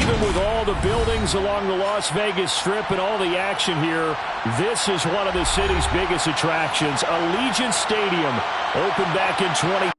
Even with all the buildings along the Las Vegas Strip and all the action here, this is one of the city's biggest attractions. Allegiant Stadium opened back in 20.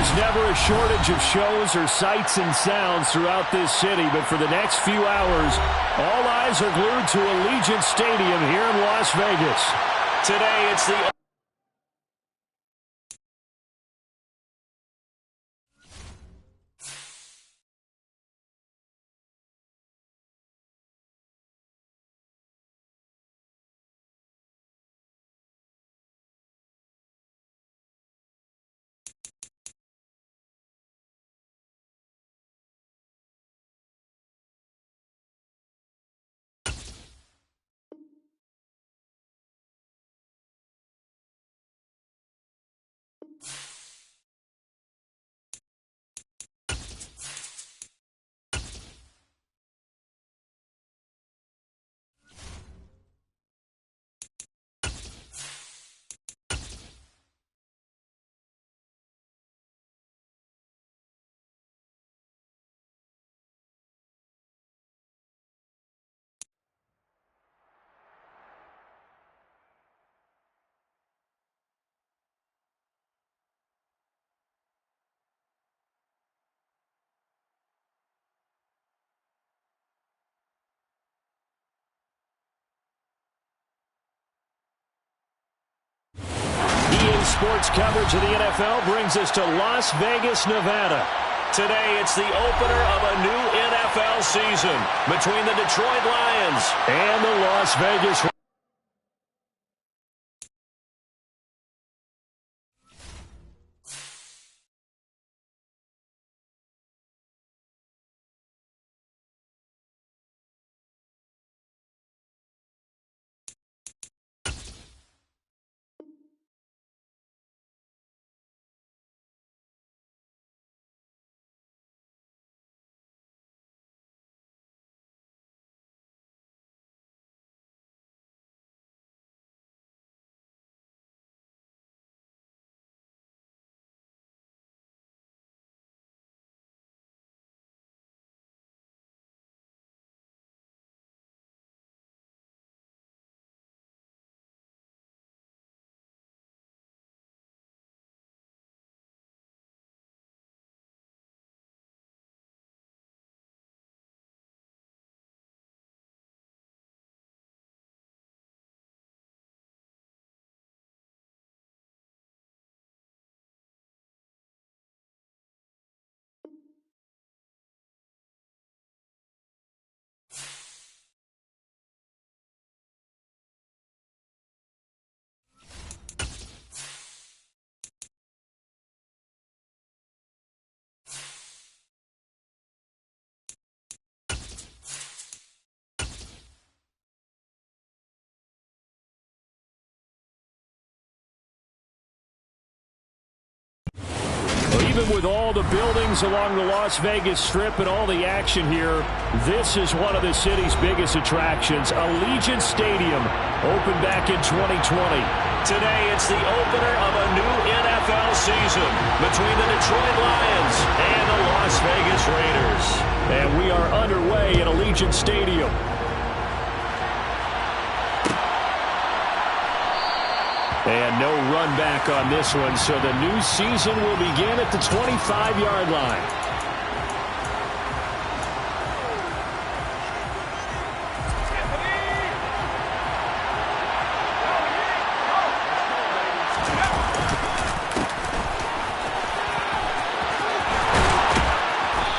There's never a shortage of shows or sights and sounds throughout this city, but for the next few hours, all eyes are glued to Allegiant Stadium here in Las Vegas. Today, it's the sports coverage of the NFL brings us to Las Vegas, Nevada. Today, it's the opener of a new NFL season between the Detroit Lions and the Las Vegas Raiders. even with all the buildings along the Las Vegas Strip and all the action here, this is one of the city's biggest attractions. Allegiant Stadium opened back in 2020. Today, it's the opener of a new NFL season between the Detroit Lions and the Las Vegas Raiders. And we are underway at Allegiant Stadium. And no run back on this one, so the new season will begin at the 25-yard line.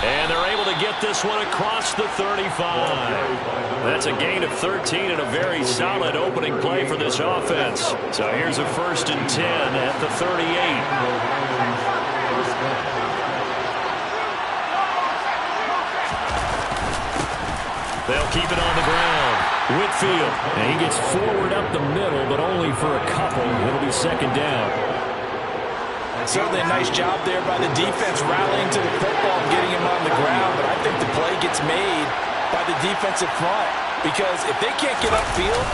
And they're able to get this one across the 35. That's a gain of 13 and a very solid opening play for this offense. So here's a 1st and 10 at the 38. They'll keep it on the ground. Whitfield. And he gets forward up the middle, but only for a couple. It'll be 2nd down. Certainly a nice job there by the defense rallying to the football and getting him on the ground, but I think the play gets made by the defensive front because if they can't get upfield,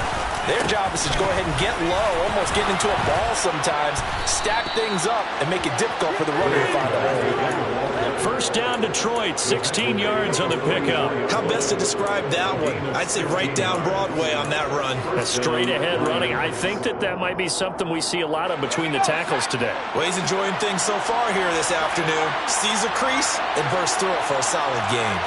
their job is to go ahead and get low, almost get into a ball sometimes, stack things up, and make it difficult for the runner to find a hole. 1st down Detroit, 16 yards on the pickup. How best to describe that one? I'd say right down Broadway on that run. A straight ahead running. I think that might be something we see a lot of between the tackles today. Well, he's enjoying things so far here this afternoon. Sees a crease and bursts through it for a solid gain.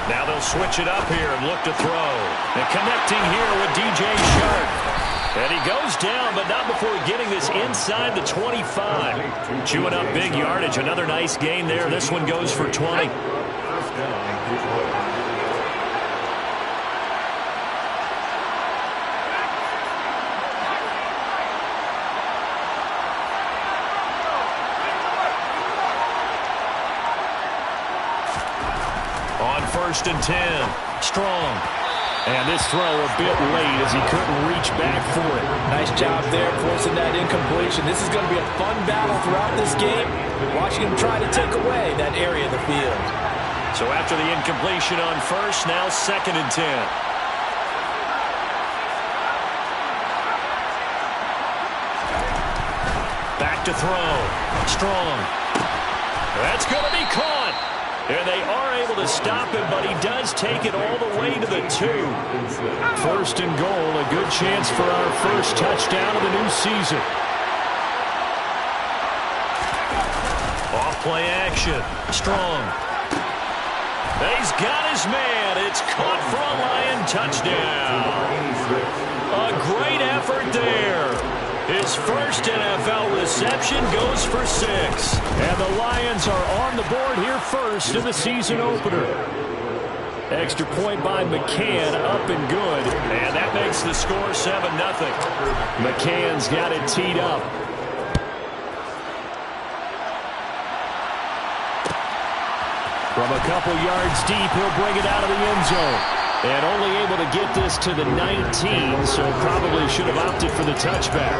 Now they'll switch it up here and look to throw. And connecting here with DJ Chark. And he goes down, but not before getting this inside the 25. Chewing up big yardage. Another nice gain there. This one goes for 20. On 1st and 10. Strong. And this throw a bit late as he couldn't reach back for it. Nice job there forcing that incompletion. This is going to be a fun battle throughout this game. Watching him try to take away that area of the field. So after the incompletion on 1st, now 2nd and 10. Back to throw. Strong. That's going to be caught. And they are able to stop him, but he does take it all the way to the 2. 1st and goal, a good chance for our first touchdown of the new season. Off play action. Strong. He's got his man. It's caught for a Lion touchdown. A great effort there. His first NFL reception goes for 6. And the Lions are on the board here first in the season opener. Extra point by McCann, up and good. And that makes the score 7-0. McCann's got it teed up. From a couple yards deep, he'll bring it out of the end zone. And only able to get this to the 19, so probably should have opted for the touchback.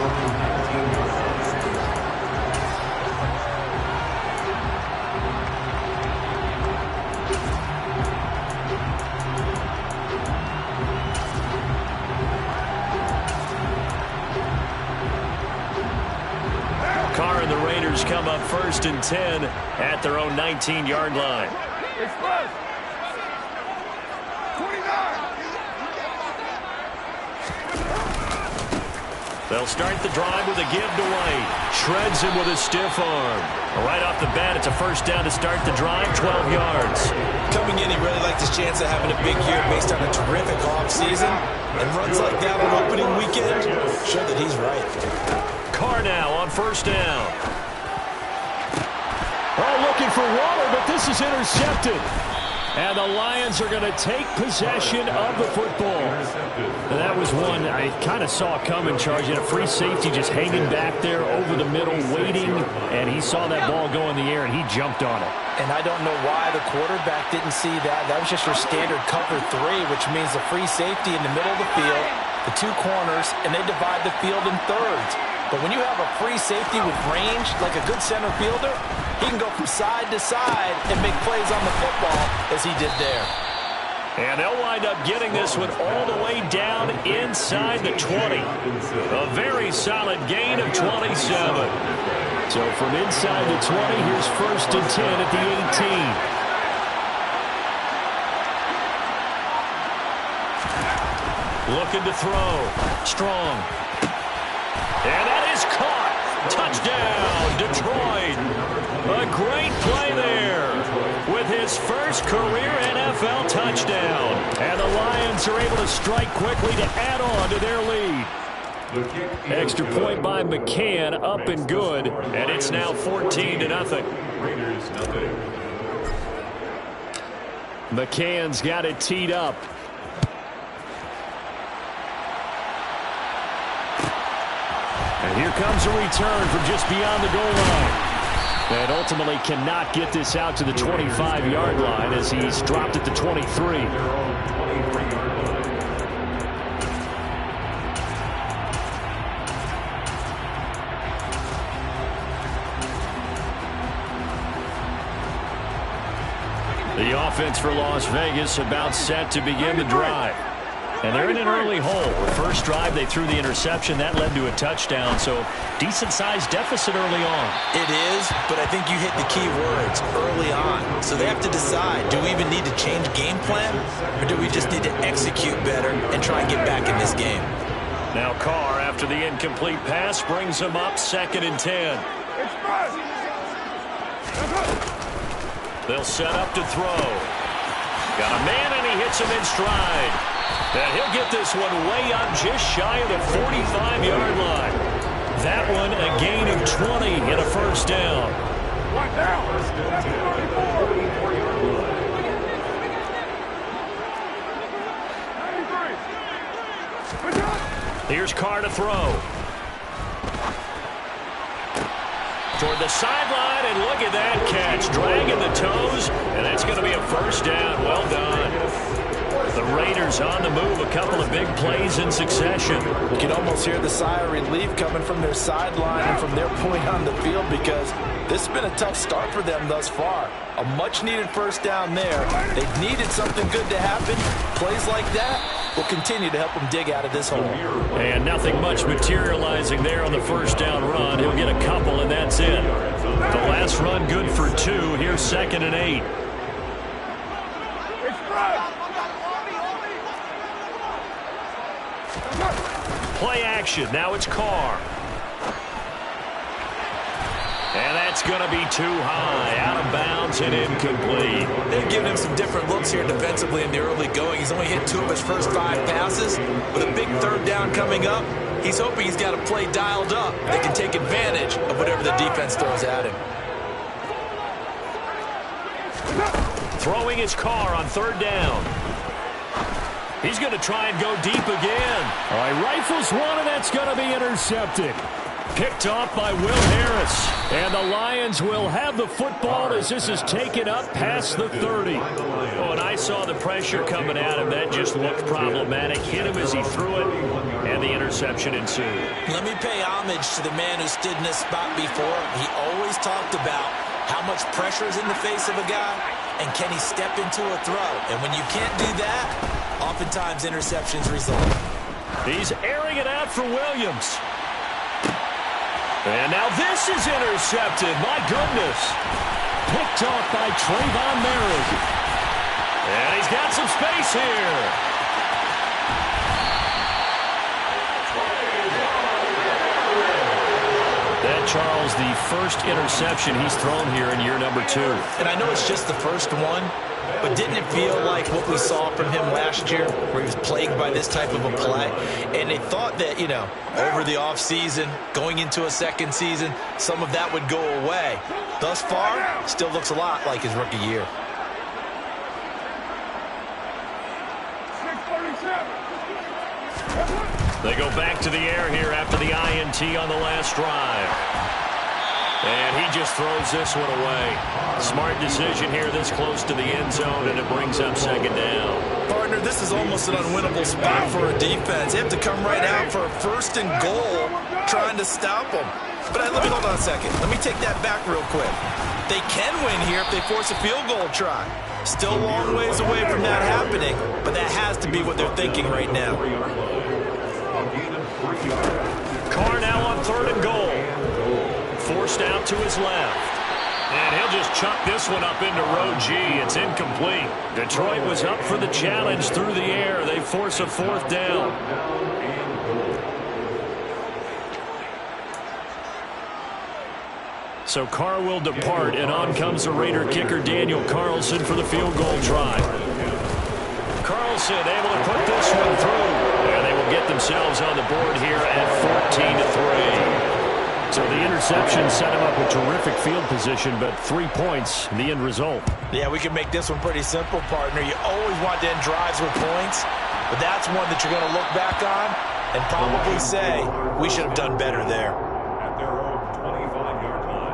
Carr and the Raiders come up 1st and 10 at their own 19-yard line. They'll start the drive with a give to White. Shreds him with a stiff arm. Right off the bat, it's a 1st down to start the drive, 12 yards. Coming in, he really liked his chance of having a big year based on a terrific offseason. And runs like that on opening weekend, show that he's right. Carr now on 1st down. Oh, looking for water, but this is intercepted. And the Lions are going to take possession of the football. And that was one I kind of saw coming, charging a free safety just hanging back there over the middle, waiting. And he saw that ball go in the air, and he jumped on it. And I don't know why the quarterback didn't see that. That was just your standard cover 3, which means the free safety in the middle of the field, the 2 corners, and they divide the field in thirds. But when you have a free safety with range, like a good center fielder, he can go from side to side and make plays on the football as he did there. And they'll wind up getting this one all the way down inside the 20. A very solid gain of 27. So from inside the 20, here's 1st and 10 at the 18. Looking to throw. Strong. And that is caught. Touchdown, Detroit. A great play there with his first career NFL touchdown. And the Lions are able to strike quickly to add on to their lead. Extra point by McCann, up and good. And it's now 14-0. McCann's got it teed up. And here comes a return from just beyond the goal line. And ultimately cannot get this out to the 25-yard line as he's dropped at the 23. The offense for Las Vegas about set to begin the drive. And they're in an early hole. The first drive, they threw the interception. That led to a touchdown. So decent-sized deficit early on. It is, but I think you hit the key words, early on. So they have to decide, do we even need to change game plan? Or do we just need to execute better and try and get back in this game? Now Carr, after the incomplete pass, brings him up 2nd and 10. They'll set up to throw. Got a man, and he hits him in stride. And he'll get this one way up just shy of the 45-yard line. That one a gain of 20 and a first down. Here's Carr to throw. Toward the sideline, and look at that catch. Dragging the toes, and that's going to be a first down. Well done. The Raiders on the move, a couple of big plays in succession. You can almost hear the sigh of relief coming from their sideline and from their point on the field because this has been a tough start for them thus far. A much-needed first down there. They've needed something good to happen. Plays like that will continue to help them dig out of this hole. And nothing much materializing there on the first down run. He'll get a couple, and that's it. The last run good for 2. Here's 2nd and 8. Play action. Now it's Carr. And that's going to be too high. Out of bounds and incomplete. They've given him some different looks here defensively in the early going. He's only hit 2 of his first 5 passes. With a big 3rd down coming up, he's hoping he's got a play dialed up. They can take advantage of whatever the defense throws at him. Throwing his Carr on 3rd down. He's going to try and go deep again. All right, rifles one, and that's going to be intercepted. Picked off by Will Harris. And the Lions will have the football as this is taken up past the 30. Oh, and I saw the pressure coming at him. That just looked problematic. Hit him as he threw it, and the interception ensued. Let me pay homage to the man who stood in this spot before. He always talked about how much pressure is in the face of a guy, and can he step into a throw. And when you can't do that, oftentimes interceptions result. He's airing it out for Williams. And now this is intercepted. My goodness. Picked off by Trayvon Merritt. And he's got some space here. That, Charles, the first interception he's thrown here in year number 2. And I know it's just the first one, but didn't it feel like what we saw from him last year, where he was plagued by this type of a play? And they thought that, you know, over the offseason, going into a second season, some of that would go away. Thus far, still looks a lot like his rookie year. They go back to the air here after the INT on the last drive. And he just throws this one away. Smart decision here this close to the end zone, and it brings up second down. Partner, this is almost an unwinnable spot for a defense. They have to come right out for a 1st and goal trying to stop them. But let me hold on a second. Let me take that back real quick. They can win here if they force a field goal try. Still a long ways away from that happening, but that has to be what they're thinking right now. Carr now on 3rd and goal. Forced out to his left. And he'll just chuck this one up into row G. It's incomplete. Detroit was up for the challenge through the air. They force a 4th down. So Carr will depart, and on comes the Raider kicker Daniel Carlson for the field goal try. Carlson able to put this one through. And they will get themselves on the board here at 14-3. So the interception set him up with terrific field position, but 3 points, the end result. Yeah, we can make this one pretty simple, partner. You always want to end drives with points, but that's one that you're going to look back on and probably say, we should have done better there. At their own 25-yard line.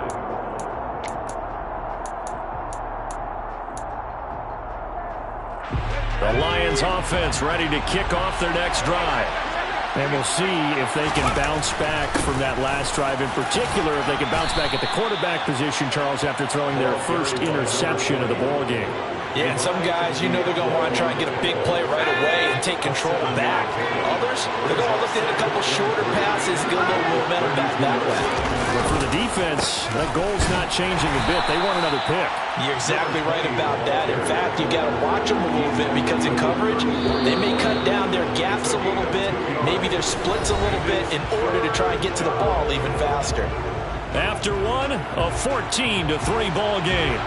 The Lions offense ready to kick off their next drive. And we'll see if they can bounce back from that last drive. In particular, if they can bounce back at the quarterback position, Charles, after throwing their first interception of the ball game. Yeah, and some guys, you know they're going to want to try and get a big play right away and take control back. Others, they're going to look at a couple shorter passes, get a little momentum back that way. But for the defense, that goal's not changing a bit. They want another pick. You're exactly right about that. In fact, you got to watch them a little bit because in coverage, they may cut down their gaps a little bit, maybe their splits a little bit in order to try and get to the ball even faster. After one, a 14-3 ball game.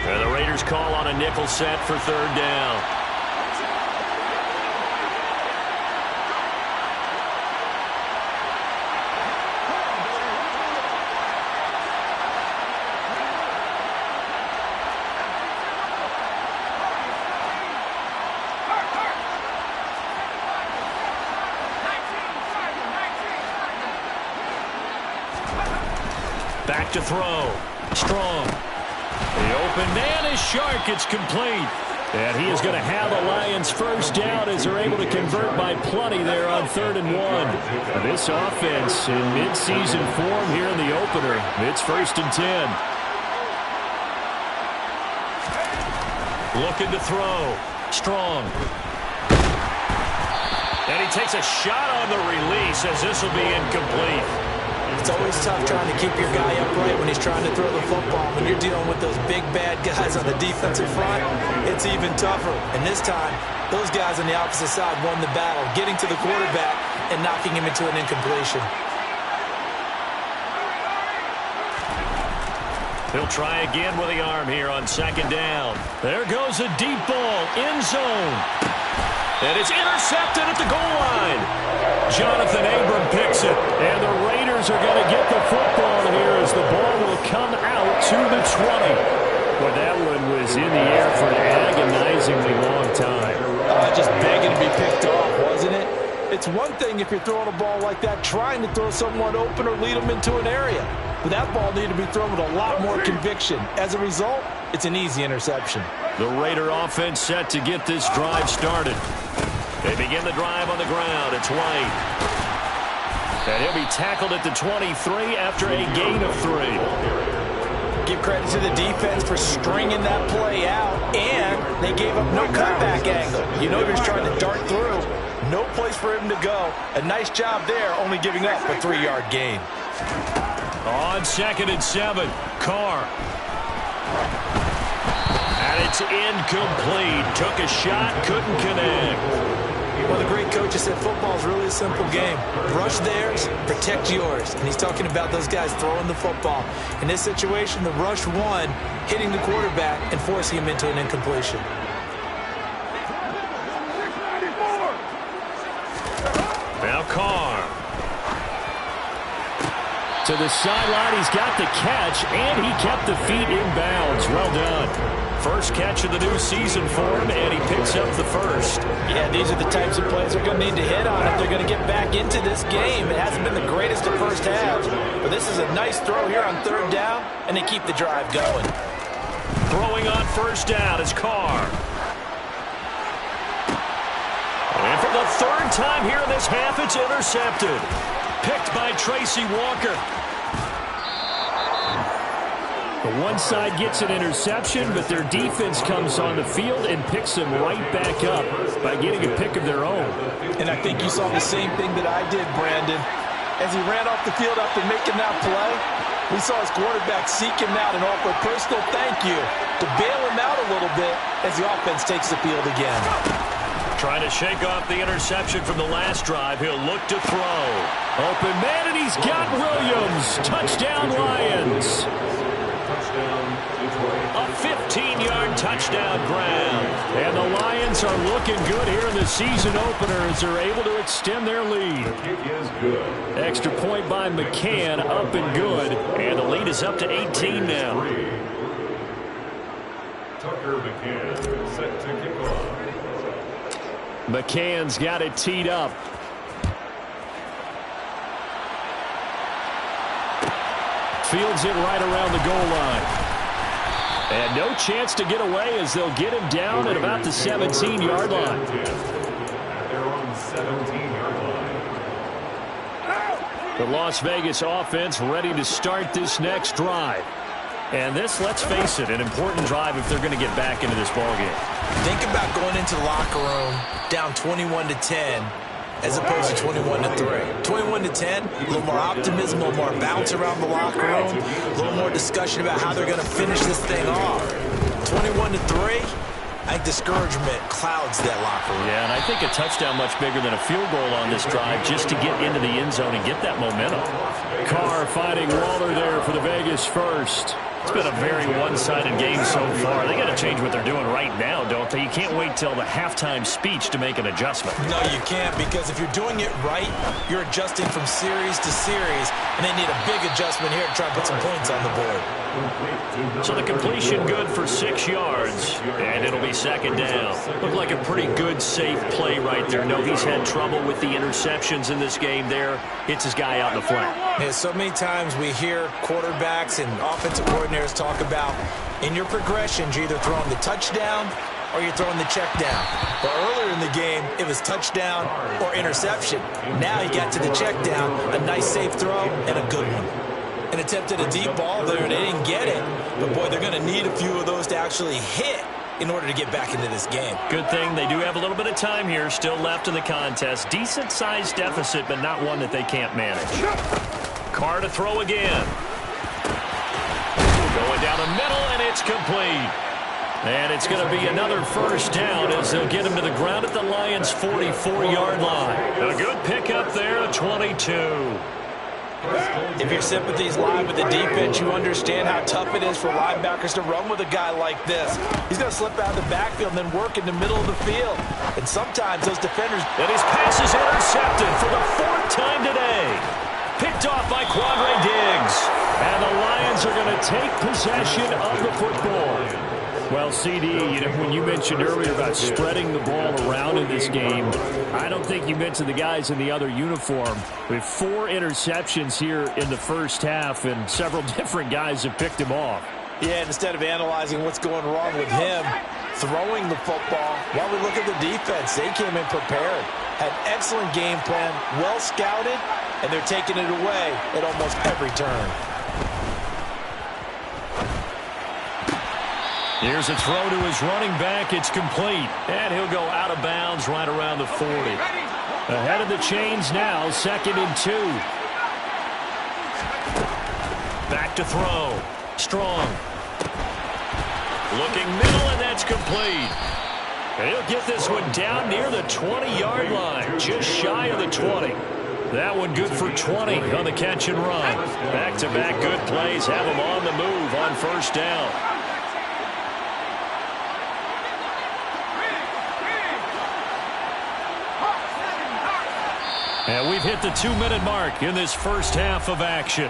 And the Raiders call on a nickel set for 3rd down. Back to throw. Strong. The open man is Shark. It's complete. And he is going to have the Lions first down as they're able to convert by plenty there on 3rd and 1. This offense in midseason form here in the opener. It's 1st and 10. Looking to throw. Strong. And he takes a shot on the release as this will be incomplete. It's always tough trying to keep your guy upright when he's trying to throw the football. When you're dealing with those big, bad guys on the defensive front, it's even tougher. And this time, those guys on the opposite side won the battle, getting to the quarterback and knocking him into an incompletion. He'll try again with the arm here on 2nd down. There goes a deep ball, end zone. And it's intercepted at the goal line. Jonathan Abram picks it. And the Raiders are going to get the football here as the ball will come out to the 20. Well, that one was in the air for an agonizingly long time. Just begging to be picked off, wasn't it? It's one thing if you're throwing a ball like that, trying to throw someone open or lead them into an area. But that ball needed to be thrown with a lot more conviction. As a result, it's an easy interception. The Raider offense set to get this drive started. They begin the drive on the ground. It's White. And he'll be tackled at the 23 after a gain of 3. Give credit to the defense for stringing that play out, and they gave up no cutback angle. You know he was trying to dart through. No place for him to go. A nice job there, only giving up a 3-yard gain. On 2nd and 7, Carr. And it's incomplete. Took a shot, couldn't connect. Well, the great coach has said football is really a simple game. Rush theirs, protect yours. And he's talking about those guys throwing the football. In this situation, the rush won, hitting the quarterback and forcing him into an incompletion. Now Carr. To the sideline, he's got the catch, and he kept the feet in bounds. Well done. First catch of the new season for him, and he picks up the first. Yeah, these are the types of plays they're going to need to hit on if they're going to get back into this game. It hasn't been the greatest of first halves, but this is a nice throw here on third down, and they keep the drive going. Throwing on first down is Carr. And for the third time here in this half, it's intercepted. Picked by Tracy Walker. The one side gets an interception, but their defense comes on the field and picks them right back up by getting a pick of their own. And I think you saw the same thing that I did, Brandon. As he ran off the field after making that play, we saw his quarterback seek him out and offer a personal thank you to bail him out a little bit as the offense takes the field again. Trying to shake off the interception from the last drive. He'll look to throw. Open man, and he's got Williams. Touchdown, Lions. A 15-yard touchdown grab. And the Lions are looking good here in the season opener as they're able to extend their lead. Extra point by McCann, up and good. And the lead is up to 18 now. Tucker McCann set to kick off. McCann's got it teed up. Fields it right around the goal line. And no chance to get away as they'll get him down at about the 17-yard line. They're on 17-yard line. The Las Vegas offense ready to start this next drive. And this, let's face it, an important drive if they're going to get back into this ballgame. Think about going into the locker room down 21-10 as opposed to 21-3. 21-10, a little more optimism, a little more bounce around the locker room, a little more discussion about how they're going to finish this thing off. 21-3, I think discouragement clouds that locker room. Yeah, and I think a touchdown much bigger than a field goal on this drive just to get into the end zone and get that momentum. Carr fighting Waller there for the Vegas first. It's been a very one-sided game so far. They got to change what they're doing right now, don't they? You can't wait till the halftime speech to make an adjustment. No, you can't, because if you're doing it right, you're adjusting from series to series, and they need a big adjustment here to try and put some points on the board. So the completion good for 6 yards, and it'll be second down. Looked like a pretty good, safe play right there. No, he's had trouble with the interceptions in this game there. Hits his guy out in the flat. Yeah, so many times we hear quarterbacks and offensive coordinators talk about in your progressions, you're either throwing the touchdown or you're throwing the check down. But earlier in the game, it was touchdown or interception. Now he got to the check down, a nice safe throw, and a good one. And attempted a deep ball there, and they didn't get it. But, boy, they're going to need a few of those to actually hit in order to get back into this game. Good thing they do have a little bit of time here still left in the contest. Decent-sized deficit, but not one that they can't manage. Carr to throw again. Going down the middle, and it's complete. And it's going to be another first down as they'll get him to the ground at the Lions' 44-yard line. A good pickup there, a 22. If your sympathies lie with the defense, you understand how tough it is for linebackers to run with a guy like this. He's going to slip out of the backfield and then work in the middle of the field. And sometimes those defenders... And his pass is intercepted for the 4th time today. Picked off by Quandre Diggs. And the Lions are going to take possession of the football. Well, CD, when you mentioned earlier about spreading the ball around in this game, I don't think you mentioned the guys in the other uniform. We have 4 interceptions here in the first half, and several different guys have picked him off. Yeah, instead of analyzing what's going wrong with him throwing the football, while we look at the defense, they came in prepared. Had an excellent game plan, well scouted, and they're taking it away at almost every turn. Here's a throw to his running back. It's complete. And he'll go out of bounds right around the 40. Ahead of the chains now, 2nd and 2. Back to throw. Strong. Looking middle, and that's complete. And he'll get this one down near the 20-yard line, just shy of the 20. That one good for 20 on the catch and run. Back-to-back good plays have him on the move on first down. And we've hit the 2-minute mark in this first half of action.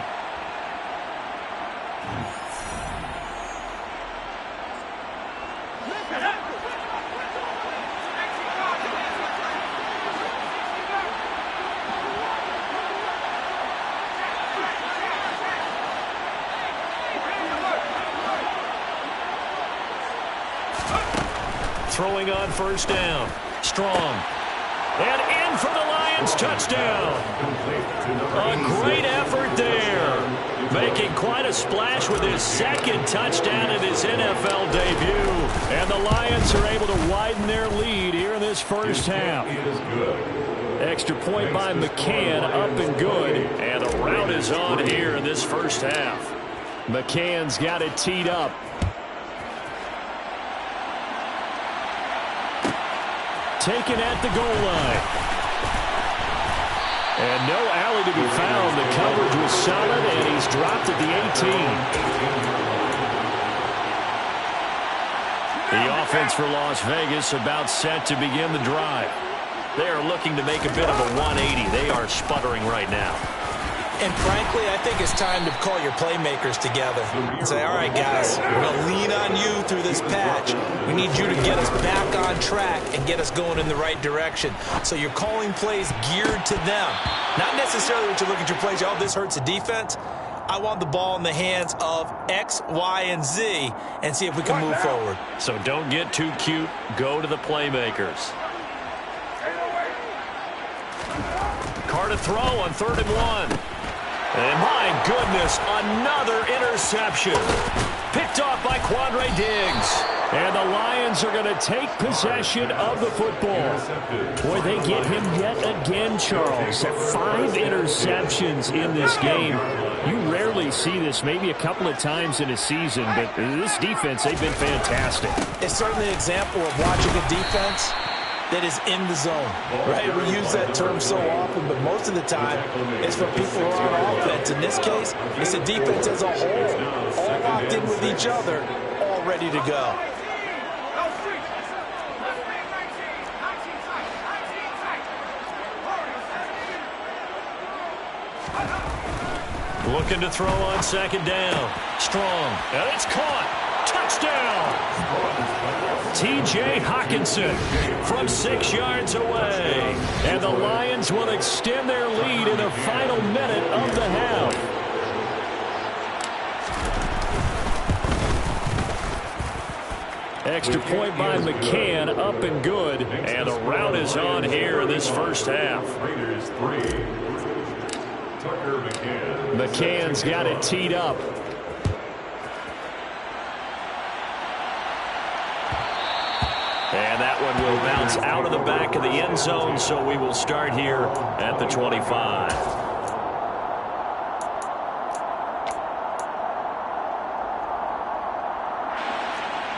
throwing on first down. Strong. And in for the Lions touchdown. A great effort there. Making quite a splash with his second touchdown in his NFL debut. And the Lions are able to widen their lead here in this first half. Extra point by McCann, up and good. And the route is on here in this first half. McCann's got it teed up. Taken at the goal line. And no alley to be found. The coverage was solid, and he's dropped at the 18. The offense for Las Vegas about set to begin the drive. They are looking to make a bit of a 180. They are sputtering right now. And frankly, I think it's time to call your playmakers together and say, all right, guys, we're going to lean on you through this patch. We need you to get us back on track and get us going in the right direction. So you're calling plays geared to them. Not necessarily what you look at your plays, oh, this hurts the defense. I want the ball in the hands of X, Y, and Z and see if we can move forward. So don't get too cute. Go to the playmakers. Carr to throw on 3rd and 1. And my goodness, another interception. Picked off by Quandre Diggs. And the Lions are going to take possession of the football. Boy, they get him yet again, Charles. 5 interceptions in this game. You rarely see this, maybe a couple of times in a season, but this defense, they've been fantastic. It's certainly an example of watching a defense that is in the zone, right? We use that term so often, but most of the time it's for people who are on offense. In this case, it's a defense as a whole, all locked in with each other, all ready to go. Looking to throw on 2nd down. Strong. And it's caught. Touchdown. T.J. Hockenson from 6 yards away. And the Lions will extend their lead in the final minute of the half. Extra point by McCann, up and good. And the route is on here in this first half. McCann's got it teed up. And that one will bounce out of the back of the end zone, so we will start here at the 25.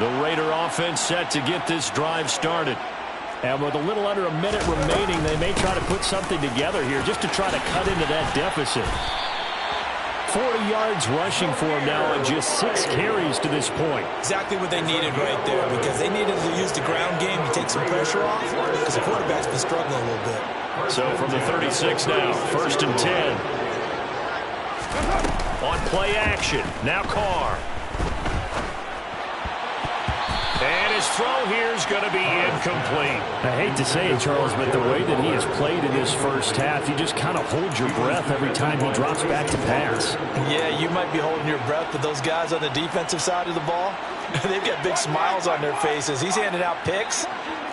The Raider offense set to get this drive started. And with a little under a minute remaining, they may try to put something together here just to try to cut into that deficit. 40 yards rushing for him now on just 6 carries to this point. Exactly what they needed right there, because they needed to use the ground game to take some pressure off, because the quarterback's been struggling a little bit. So from the 36 now, 1st and 10. On play action, now Carr. And his throw here is going to be incomplete. I hate to say it, Charles, but the way that he has played in this first half, you just kind of hold your breath every time he drops back to pass. Yeah, you might be holding your breath, but those guys on the defensive side of the ball, they've got big smiles on their faces. He's handing out picks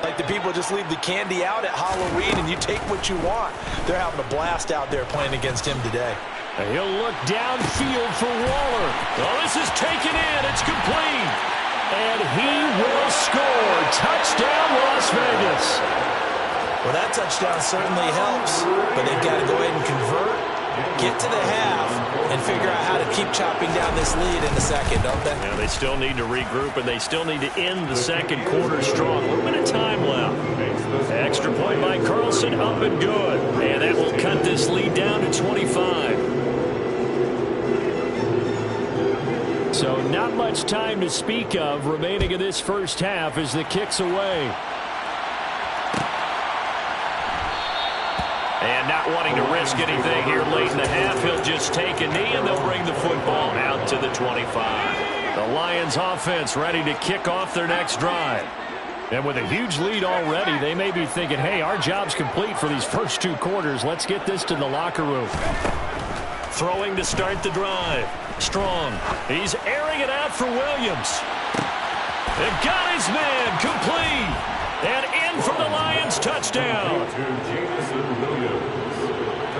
like the people just leave the candy out at Halloween and you take what you want. They're having a blast out there playing against him today. And he'll look downfield for Waller. Oh, this is taken in. It's complete. And he will score. Touchdown, Las Vegas. Well, that touchdown certainly helps, but they've got to go ahead and convert, get to the half, and figure out how to keep chopping down this lead in the second, don't they? Yeah, they still need to regroup, and they still need to end the second quarter strong. A little bit of time left. Extra point by Carlson, up and good. And that will cut this lead down to 25. So not much time to speak of remaining in this first half as the kick's away. And not wanting to risk anything here late in the half, he'll just take a knee and they'll bring the football out to the 25. The Lions offense ready to kick off their next drive. And with a huge lead already, they may be thinking, hey, our job's complete for these first 2 quarters. Let's get this to the locker room. Throwing to start the drive. Strong. He's airing it out for Williams. It got his man complete. And in for the Lions touchdown.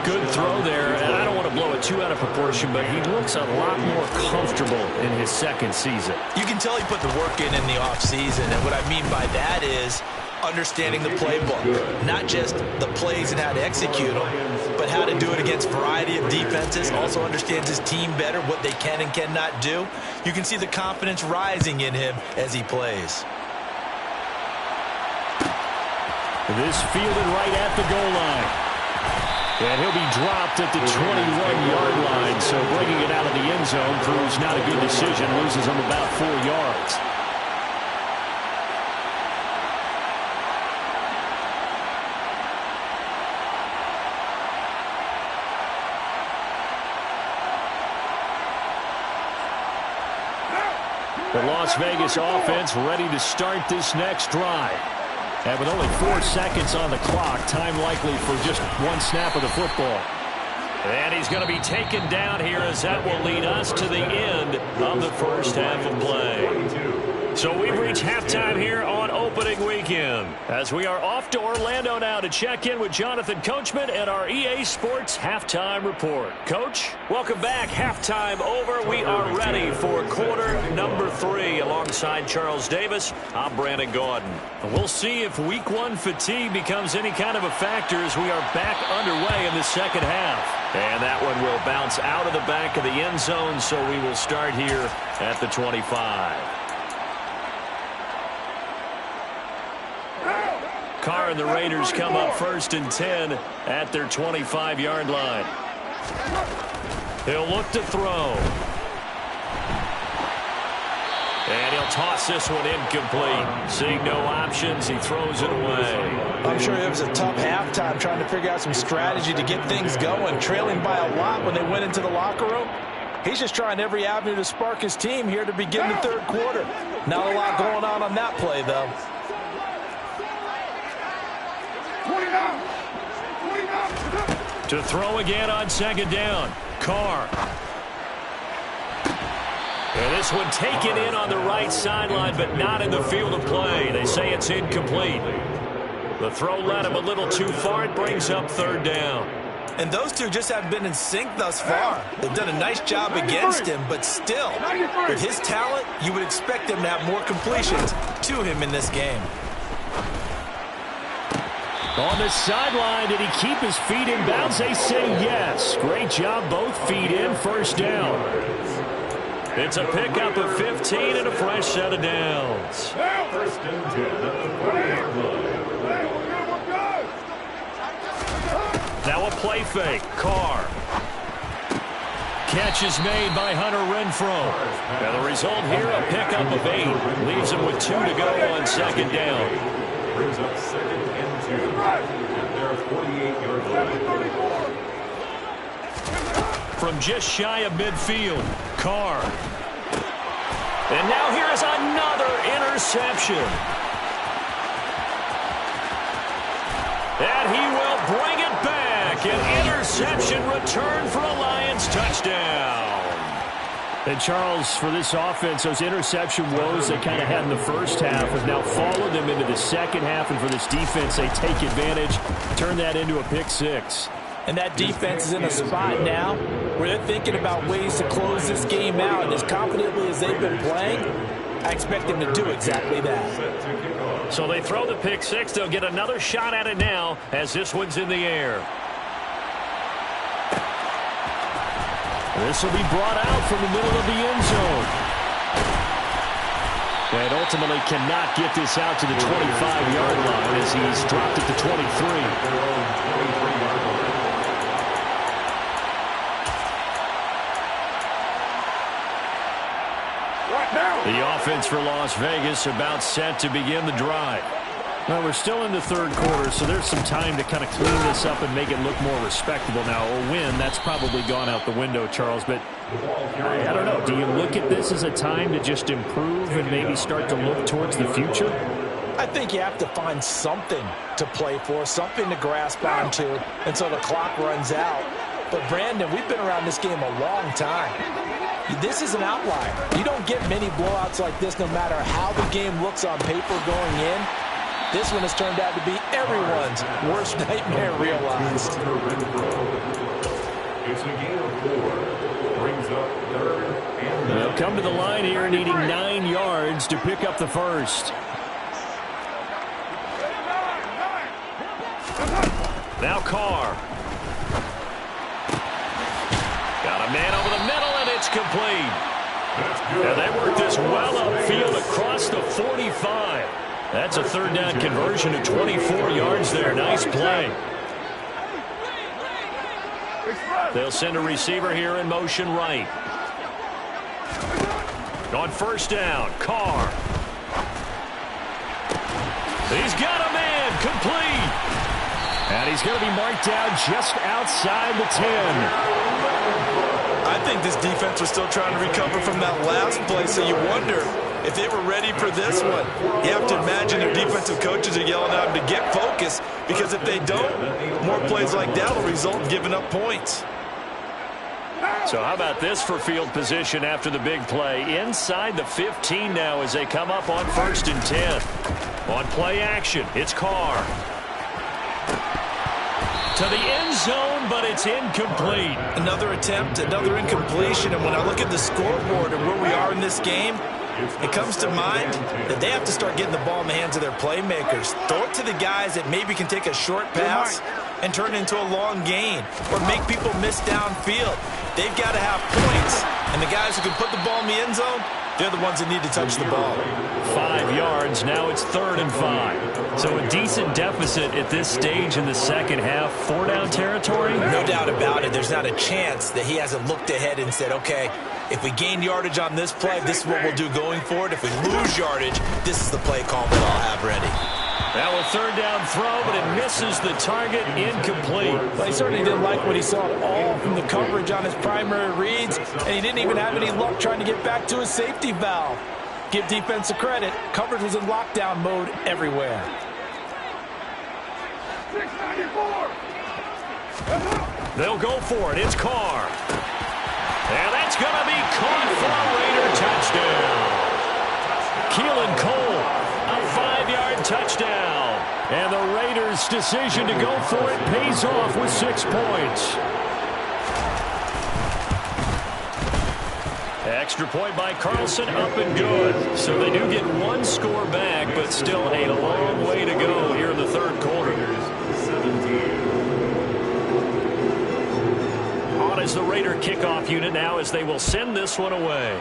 Good throw there, and I don't want to blow it too out of proportion, but he looks a lot more comfortable in his second season. You can tell he put the work in the offseason, and what I mean by that is understanding the playbook. Not just the plays and how to execute them, but how to do it against a variety of defenses. Also understands his team better, what they can and cannot do. You can see the confidence rising in him as he plays. This fielded right at the goal line. And he'll be dropped at the 21-yard line, so bringing it out of the end zone proves not a good decision. Loses him about 4 yards. The Las Vegas offense ready to start this next drive. And with only 4 seconds on the clock, time likely for just one snap of the football. And he's going to be taken down here as that will lead us to the end of the first half of play. So we've reached halftime here on opening weekend, as we are off to Orlando now to check in with Jonathan Coachman and our EA Sports Halftime Report. Coach, welcome back. Halftime over. We are ready for quarter number 3. Alongside Charles Davis, I'm Brandon Gaudin. We'll see if week 1 fatigue becomes any kind of a factor as we are back underway in the second half. And that one will bounce out of the back of the end zone, so we will start here at the 25. Carr and the Raiders come up 1st and 10 at their 25-yard line. He'll look to throw. And he'll toss this one incomplete. Seeing no options, he throws it away. I'm sure it was a tough halftime trying to figure out some strategy to get things going, trailing by a lot when they went into the locker room. He's just trying every avenue to spark his team here to begin the third quarter. Not a lot going on that play, though. To throw again on 2nd down. Carr. And this one taken in on the right sideline, but not in the field of play. They say it's incomplete. The throw led him a little too far. It brings up 3rd down. And those two just haven't been in sync thus far. They've done a nice job against him, but still, with his talent, you would expect him to have more completions to him in this game. On the sideline, did he keep his feet in bounds? They say yes. Great job, both feet in, 1st down. It's a pickup of 15 and a fresh set of downs. 1st and 10 at the 48 line. Now a play fake. Carr. Catch is made by Hunter Renfrow. And the result here, a pickup of 8. Leaves him with 2 to go on 2nd down. Brings up 2nd and 2 at their 48-yard line. From just shy of midfield, Carr. And now here is another interception. And he will bring it back. An interception return for a Lions touchdown. And Charles, for this offense, those interception woes they kind of had in the first half have now followed them into the second half. And for this defense, they take advantage, turn that into a pick 6. And that defense is in a spot now where they're thinking about ways to close this game out. And as confidently as they've been playing, I expect them to do exactly that. So they throw the pick 6. They'll get another shot at it now as this one's in the air. This will be brought out from the middle of the end zone. And ultimately cannot get this out to the 25-yard line as he's dropped at the 23. The offense for Las Vegas about set to begin the drive. Well, we're still in the third quarter, so there's some time to kind of clean this up and make it look more respectable now. A win, that's probably gone out the window, Charles, but I don't know. Do you look at this as a time to just improve and maybe start to look towards the future? I think you have to find something to play for, something to grasp onto until the clock runs out. But, Brandon, we've been around this game a long time. This is an outlier. You don't get many blowouts like this no matter how the game looks on paper going in. This one has turned out to be everyone's worst nightmare realized. It's a game of 4. Brings up 3rd and They'll come to the line here needing 9 yards to pick up the first. Now Carr. Got a man over the middle, and it's complete. And they work this well upfield across the 45. That's a 3rd down conversion to 24 yards there. Nice play. They'll send a receiver here in motion right. On 1st down, Carr. He's got a man, complete. And he's going to be marked down just outside the 10. I think this defense was still trying to recover from that last play, so you wonder if they were ready for this one. You have to imagine their defensive coaches are yelling at them to get focused, because if they don't, more plays like that will result in giving up points. So how about this for field position after the big play? Inside the 15 now as they come up on 1st and 10. On play action, it's Carr. To the end zone, but it's incomplete. Another attempt, another incompletion, and when I look at the scoreboard and where we are in this game, it comes to mind that they have to start getting the ball in the hands of their playmakers. Throw it to the guys that maybe can take a short pass and turn it into a long gain, or make people miss downfield. They've got to have points, and the guys who can put the ball in the end zone, they're the ones that need to touch the ball. 5 yards, now it's 3rd and 5. So a decent deficit at this stage in the second half. 4-down territory? No doubt about it. There's not a chance that he hasn't looked ahead and said, okay, if we gain yardage on this play, this is what we'll do going forward. If we lose yardage, this is the play call that I'll have ready. Now a 3rd down throw, but it misses the target, incomplete. Well, he certainly didn't like what he saw at all from the coverage on his primary reads, and he didn't even have any luck trying to get back to his safety valve. Give defense a credit. Coverage was in lockdown mode everywhere. 694. They'll go for it. It's Carr. And that's going to be caught for a Raider touchdown. Keelan Cole, a 5-yard touchdown. And the Raiders' decision to go for it pays off with 6 points. Extra point by Carlson, up and good. So they do get 1 score back, but still a long way to go here in the 3rd quarter. On is the Raider kickoff unit now as they will send this one away.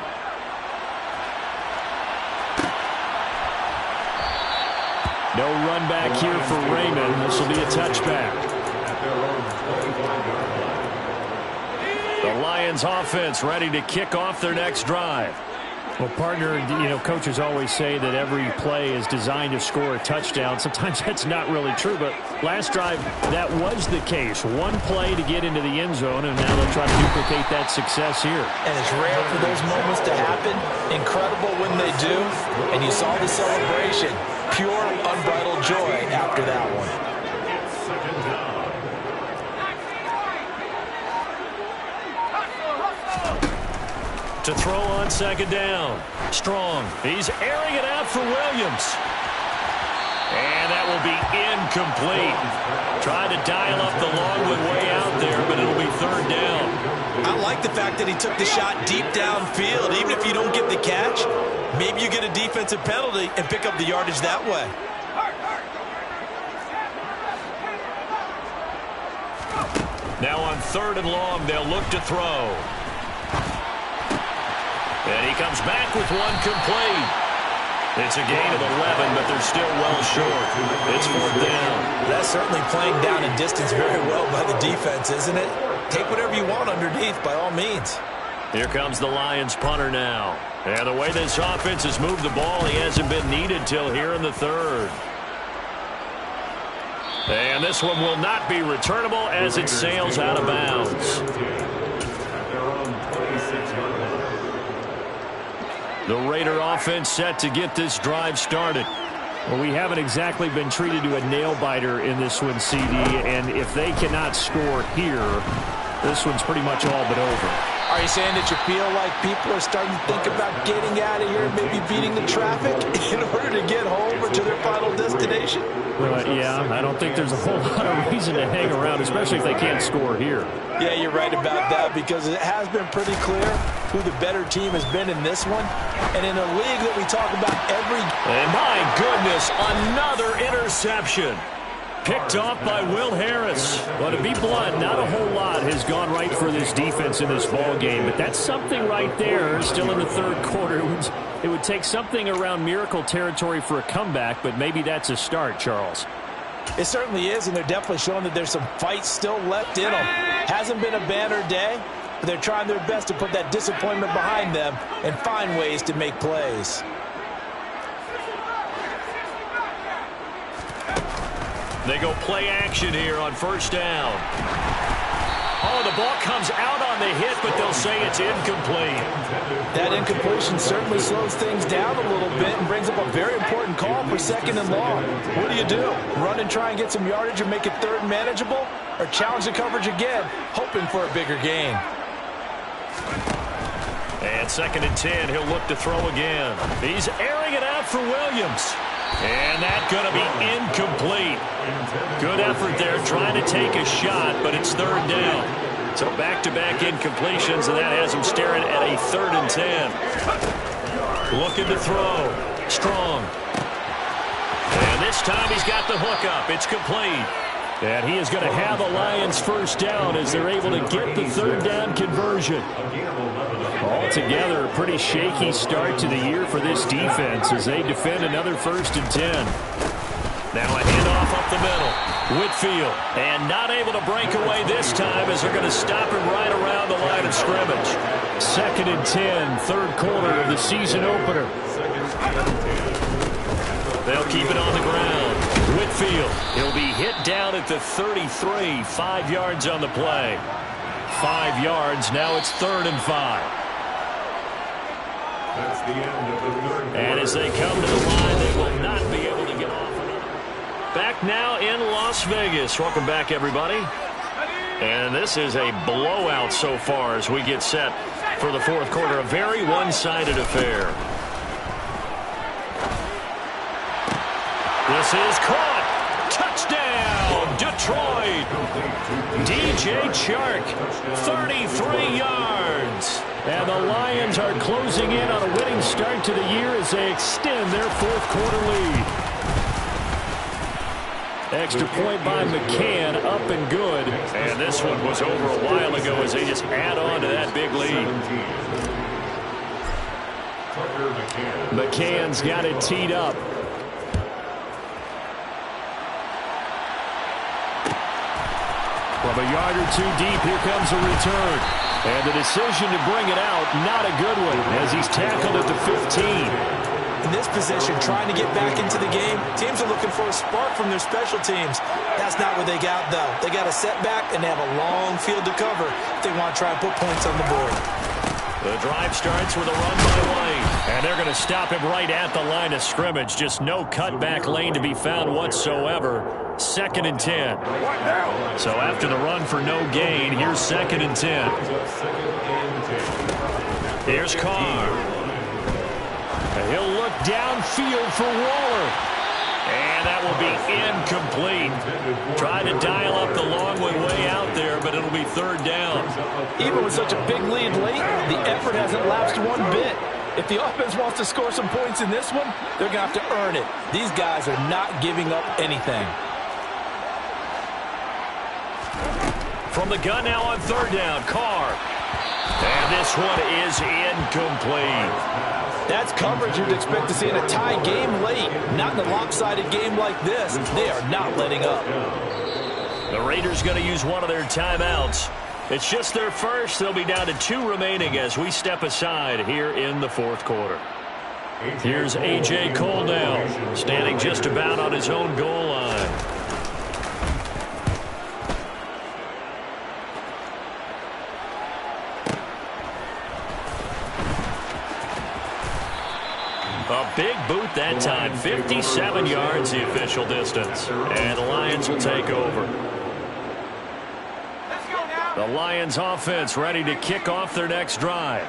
No run back here for Raymond. This will be a touchback. The Lions offense ready to kick off their next drive. Well, partner, coaches always say that every play is designed to score a touchdown. Sometimes that's not really true, but last drive, that was the case. 1 play to get into the end zone, and now they'll try to duplicate that success here. And it's rare for those moments to happen. Incredible when they do. And you saw the celebration. Pure, unbridled joy after that one. To throw on 2nd down. Strong. He's airing it out for Williams. And that will be incomplete. Tried to dial up the Longwood way out there, but it'll be 3rd down. I like the fact that he took the shot deep downfield. Even if you don't get the catch, maybe you get a defensive penalty and pick up the yardage that way. Now on 3rd and long, they'll look to throw. And he comes back with 1 complete. It's a gain of 11, but they're still well short. It's 4th down. That's certainly playing down in distance very well by the defense, isn't it? Take whatever you want underneath, by all means. Here comes the Lions punter now. And the way this offense has moved the ball, he hasn't been needed till here in the 3rd. And this one will not be returnable as it sails out of bounds. The Raider offense set to get this drive started. Well, we haven't exactly been treated to a nail-biter in this one, CD, and if they cannot score here, this one's pretty much all but over. Are you saying that you feel like people are starting to think about getting out of here and maybe beating the traffic in order to get home or to their final destination? Yeah, I don't think there's a whole lot of reason to hang around, especially if they can't score here. Yeah, you're right about that, because it has been pretty clear who the better team has been in this one. And in a league that we talk about every... And my goodness, another interception. Picked off by Will Harris. Well, to be blunt, not a whole lot has gone right for this defense in this ball game, but that's something right there. Still in the third quarter. It would take something around miracle territory for a comeback, but maybe that's a start, Charles. It certainly is, and they're definitely showing that there's some fight still left in them. Hasn't been a banner day, but they're trying their best to put that disappointment behind them and find ways to make plays. They go play action here on first down. Oh, the ball comes out on the hit, but they'll say it's incomplete. That incompletion certainly slows things down a little bit and brings up a very important call for second and long. What do? Run and try and get some yardage and make it third and manageable? Or challenge the coverage again, hoping for a bigger gain? And second and 10, he'll look to throw again. He's airing it out for Williams. And that's going to be incomplete. Good effort there trying to take a shot, but it's third down. So back-to-back incompletions, and that has him staring at a 3rd and 10. Looking to throw. Strong. And this time he's got the hook up. It's complete. And he is going to have the Lions first down as they're able to get the third down conversion. Altogether, a pretty shaky start to the year for this defense as they defend another 1st and 10. Now a handoff up the middle. Whitfield, and not able to break away this time as they're going to stop him right around the line of scrimmage. 2nd and 10, third quarter of the season opener. They'll keep it on the ground. Whitfield, he'll be hit down at the 33, 5 yards on the play. 5 yards, now it's 3rd and 5. That's the end of the third quarter. And as they come to the line, they will not be able to get off. Back now in Las Vegas. Welcome back, everybody. And this is a blowout so far as we get set for the fourth quarter. A very one-sided affair. This is caught. Touchdown, Detroit. DJ Chark, 33 yards. And the Lions are closing in on a winning start to the year as they extend their fourth quarter lead. Extra point by McCann, up and good. And this one was over a while ago as they just add on to that big lead. McCann's got it teed up. From a yard or two deep, here comes a return. And the decision to bring it out, not a good one, as he's tackled at the 15. In this position, trying to get back into the game, teams are looking for a spark from their special teams. That's not what they got, though. They got a setback, and they have a long field to cover if they want to try and put points on the board. The drive starts with a run by White. And they're going to stop him right at the line of scrimmage. Just no cutback lane to be found whatsoever. 2nd and 10. So after the run for no gain, here's 2nd and 10. Here's Carr. And he'll look downfield for Waller. And that will be incomplete. Trying to dial up the long way out there, but it'll be 3rd down. Even with such a big lead late, the effort hasn't lapsed one bit. If the offense wants to score some points in this one, they're going to have to earn it. These guys are not giving up anything. From the gun now on 3rd down, Carr. And this one is incomplete. That's coverage you'd expect to see in a tie game late. Not in a lopsided game like this. They are not letting up. The Raiders going to use one of their timeouts. It's just their first. They'll be down to 2 remaining as we step aside here in the fourth quarter. Here's A.J. Cole now, standing just about on his own goal line. A big boot that time, 57 yards the official distance. And the Lions will take over. Let's go now. The Lions offense ready to kick off their next drive.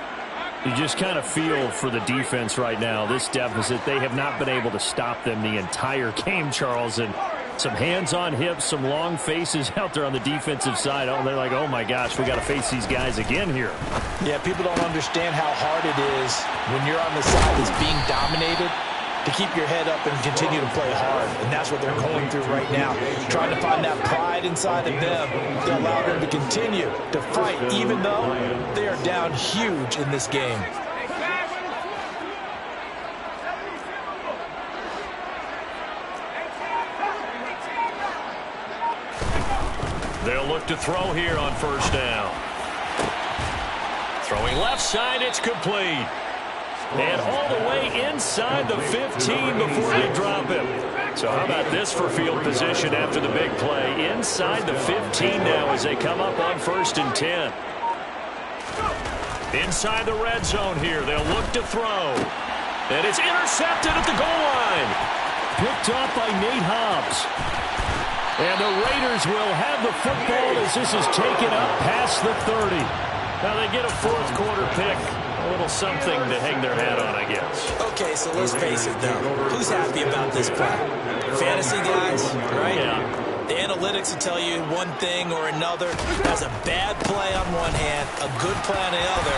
You just kind of feel for the defense right now, this deficit. They have not been able to stop them the entire game, Charles. And some hands on hips, some long faces out there on the defensive side. Oh, they're like, oh, my gosh, we got to face these guys again here. Yeah, people don't understand how hard it is when you're on the side that's being dominated to keep your head up and continue to play hard. And that's what they're going through right now, trying to find that pride inside of them to allow them to continue to fight, even though they are down huge in this game. They'll look to throw here on first down. Throwing left side, it's complete. And all the way inside the 15 before they drop him. So how about this for field position after the big play? Inside the 15 now as they come up on 1st and 10. Inside the red zone here. They'll look to throw. And it's intercepted at the goal line. Picked off by Nate Hobbs. And the Raiders will have the football as this is taken up past the 30. Now they get a 4th quarter pick. A little something to hang their hat on, I guess. Okay, so let's face it, though. Who's happy about this play? Fantasy guys, right? Yeah. The analytics will tell you one thing or another. That's a bad play on one hand, a good play on the other,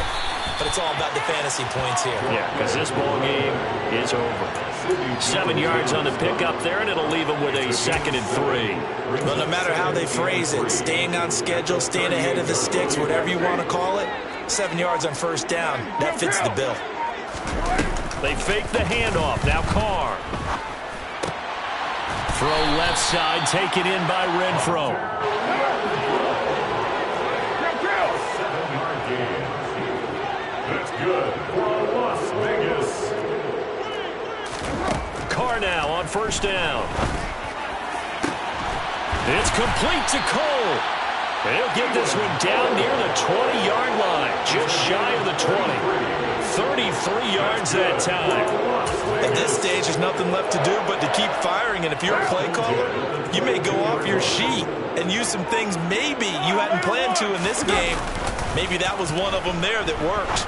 but it's all about the fantasy points here. Yeah, because this ball game is over. 7 yards on the pickup there, and it'll leave them with a 2nd and 3. Well, no matter how they phrase it, staying on schedule, staying ahead of the sticks, whatever you want to call it, 7 yards on first down, that fits the bill. They fake the handoff. Now Carr. Throw left side, taken in by Renfro. 7-yard gain. That's good for Las Vegas. Carr now on first down. It's complete to Cole. He'll get this one down near the 20-yard line, just shy of the 20. 33 yards that time. At this stage, there's nothing left to do but to keep firing, and if you're a play caller, you may go off your sheet and use some things maybe you hadn't planned to in this game. Maybe that was one of them there that worked.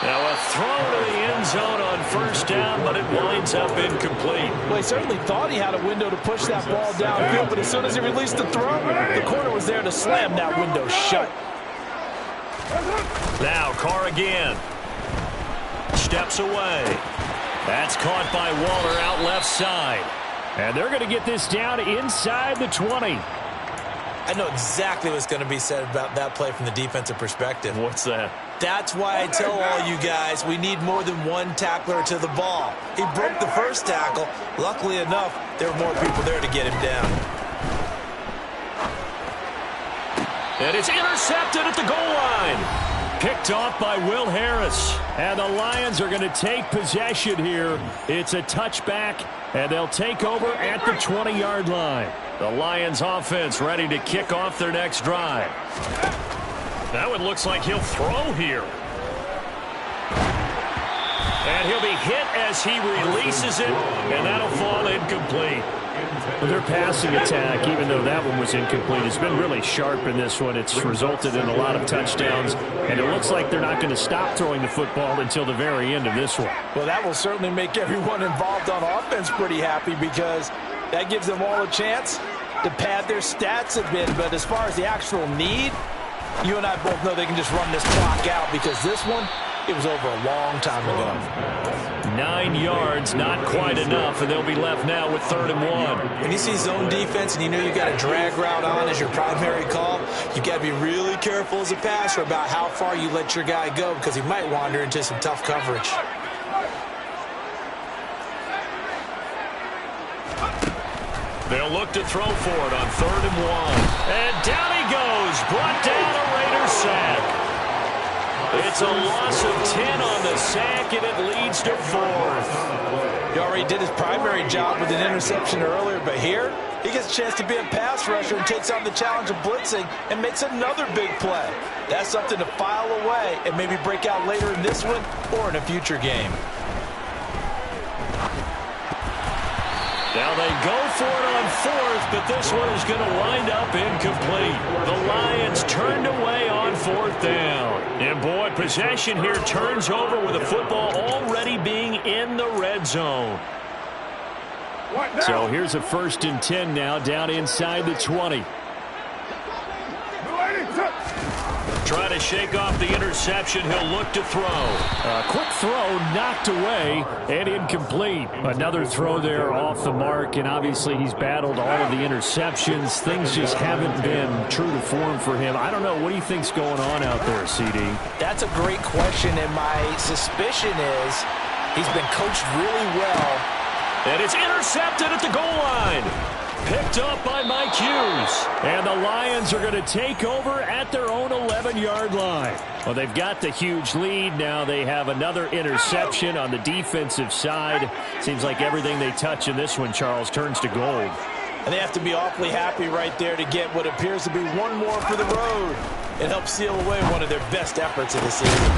Now a throw to the end zone on first down, but it winds up incomplete. Well, he certainly thought he had a window to push that ball downfield, but as soon as he released the throw, the corner was there to slam that window shut. Now Carr again. Steps away. That's caught by Waller out left side. And they're going to get this down inside the 20. I know exactly what's going to be said about that play from the defensive perspective. What's that? That's why I tell all you guys we need more than one tackler to the ball. He broke the first tackle. Luckily enough, there were more people there to get him down. And it's intercepted at the goal line. Picked off by Will Harris. And the Lions are going to take possession here. It's a touchback, and they'll take over at the 20-yard line. The Lions offense ready to kick off their next drive. That one looks like he'll throw here. And he'll be hit as he releases it, and that'll fall incomplete. Their passing attack, even though that one was incomplete, has been really sharp in this one. It's resulted in a lot of touchdowns, and it looks like they're not going to stop throwing the football until the very end of this one. Well, that will certainly make everyone involved on offense pretty happy because that gives them all a chance to pad their stats a bit. But as far as the actual need, you and I both know they can just run this clock out because this one, it was over a long time ago. 9 yards, not quite enough, and they'll be left now with 3rd and 1. When you see zone defense and you know you got a drag route on as your primary call, you got to be really careful as a passer about how far you let your guy go because he might wander into some tough coverage. They'll look to throw for it on 3rd and 1. And down he goes, brought down a Raider sack. It's a loss of 10 on the sack, and it leads to 4th. He already did his primary job with an interception earlier, but here he gets a chance to be a pass rusher and takes on the challenge of blitzing and makes another big play. That's something to file away and maybe break out later in this one or in a future game. Now they go for it on fourth, but this one is going to wind up incomplete. The Lions turned away on fourth down. And boy, possession here turns over with the football already being in the red zone. So here's a 1st and 10 now, down inside the 20. Trying to shake off the interception. He'll look to throw. Quick throw knocked away and incomplete. Another throw there off the mark, and obviously he's battled all of the interceptions. Things just haven't been true to form for him. I don't know. What do you think's going on out there, CD? That's a great question, and my suspicion is he's been coached really well. And it's intercepted at the goal line. Picked up by Mike Hughes. And the Lions are going to take over at their own 11-yard line. Well, they've got the huge lead. Now they have another interception on the defensive side. Seems like everything they touch in this one, Charles, turns to gold. And they have to be awfully happy right there to get what appears to be one more for the road. It helps seal away one of their best efforts of the season.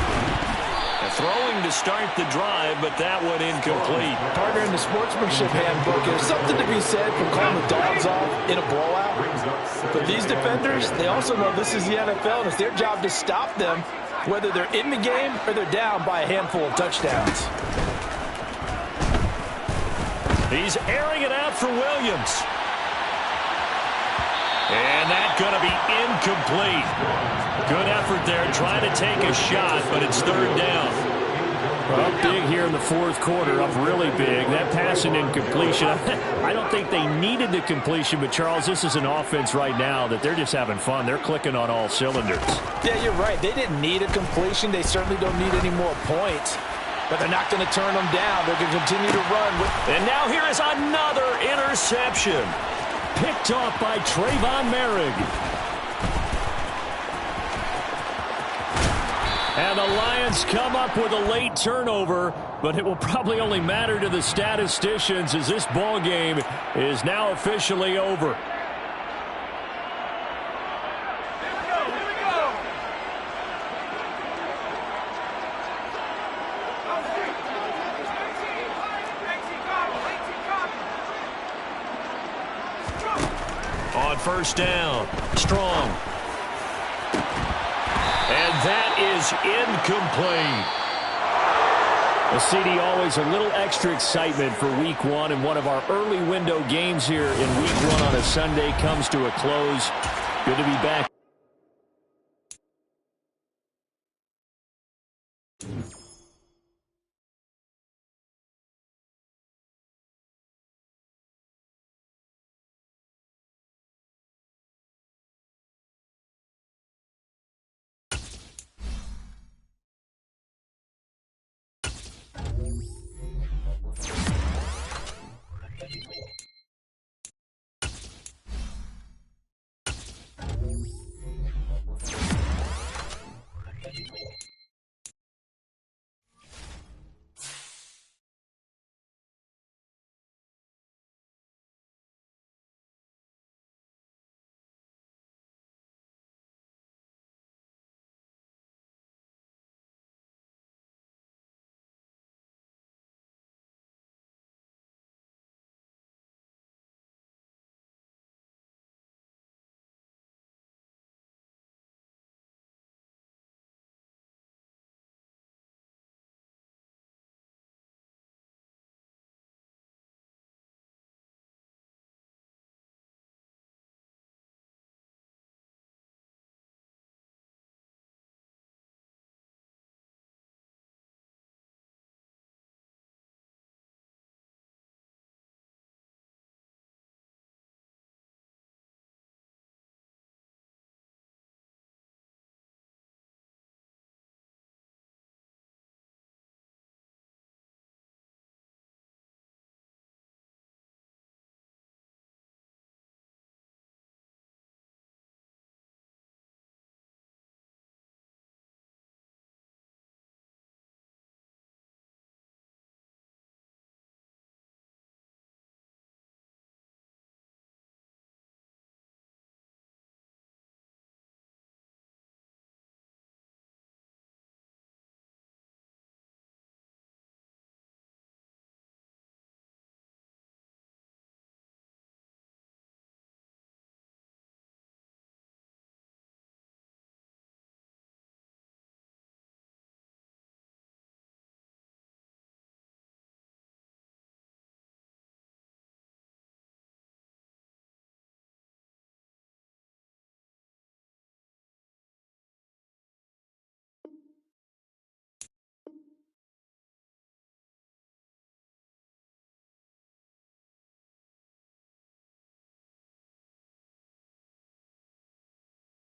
Throwing to start the drive, but that one incomplete. Partner, in the sportsmanship handbook, there's something to be said for calling the dogs off in a blowout. But these defenders, they also know this is the NFL, and it's their job to stop them, whether they're in the game or they're down by a handful of touchdowns. He's airing it out for Williams. And that's going to be incomplete. Good effort there, trying to take a shot, but it's 3rd down. Up big here in the 4th quarter, up really big. That pass and incompletion, I don't think they needed the completion, but Charles, this is an offense right now that they're just having fun. They're clicking on all cylinders. Yeah, you're right. They didn't need a completion. They certainly don't need any more points, but they're not going to turn them down. They're going to continue to run. And now here is another interception. Picked off by Trayvon Merrick. And the Lions come up with a late turnover, but it will probably only matter to the statisticians as this ball game is now officially over. On 1st down, Strong. And that is incomplete. The CD, always a little extra excitement for week 1, and one of our early window games here in week 1 on a Sunday comes to a close. Good to be back.